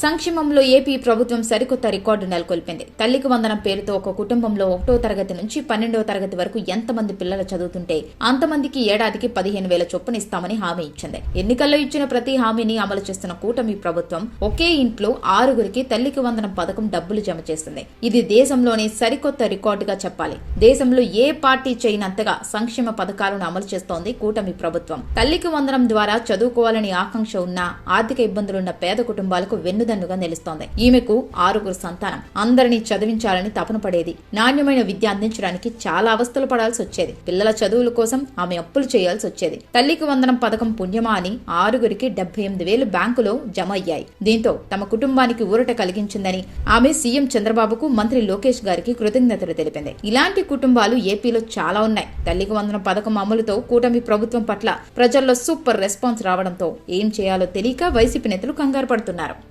సంక్షేమంలో ఏపీ ప్రభుత్వం సరికొత్త రికార్డు నెలకొల్పింది. తల్లికి వందనం పేరుతో ఒక కుటుంబంలో 1వ తరగతి నుంచి 12వ తరగతి వరకు ఎంతమంది పిల్లలు చదువుతుంటే అంతమందికి ఏడాదికి 15,000 చొప్పున ఇస్తామని హామీ ఇచ్చింది. ఎన్నికల్లో ఇచ్చిన ప్రతి హామీని అమలు చేస్తున్న కూటమి ప్రభుత్వం ఒకే ఇంట్లో 6గురికి తల్లికి వందనం పథకం డబ్బులు జమ చేస్తుంది. ఇది దేశంలోనే సరికొత్త రికార్డుగా చెప్పాలి. దేశంలో ఏ పార్టీ చేయనంతగా సంక్షేమ పథకాలను అమలు చేస్తోంది కూటమి ప్రభుత్వం. తల్లికి వందనం ద్వారా చదువుకోవాలని ఆకాంక్ష ఉన్న, ఆర్థిక ఇబ్బందులున్న పేద కుటుంబాలకు వెన్నుదన్నుగా నిలుస్తోంది. ఈమెకు 6గురు సంతానం. అందరినీ చదివించాలని తపన పడేది. నాణ్యమైన విద్య అందించడానికి చాలా అవస్థలు పడాల్సి వచ్చేది. పిల్లల చదువుల కోసం ఆమె అప్పులు చేయాల్సి వచ్చేది. తల్లికి వందనం పథకం పుణ్యమా అని 6గురికి 78,000 బ్యాంకులో జమ అయ్యాయి. దీంతో తమ కుటుంబానికి ఊరట కలిగించిందని ఆమె సీఎం చంద్రబాబుకు, మంత్రి లోకేష్ గారికి కృతజ్ఞతలు తెలిపింది. ఇలాంటి కుటుంబాలు ఏపీలో చాలా ఉన్నాయి. తల్లికి వందనం పథకం అమలుతో కూటమి ప్రభుత్వం పట్ల ప్రజల్లో సూపర్ రెస్పాన్స్ రావడంతో ఏం చేయాలో తెలియక వైసీపీ నేతలు కంగారు పడుతున్నారు.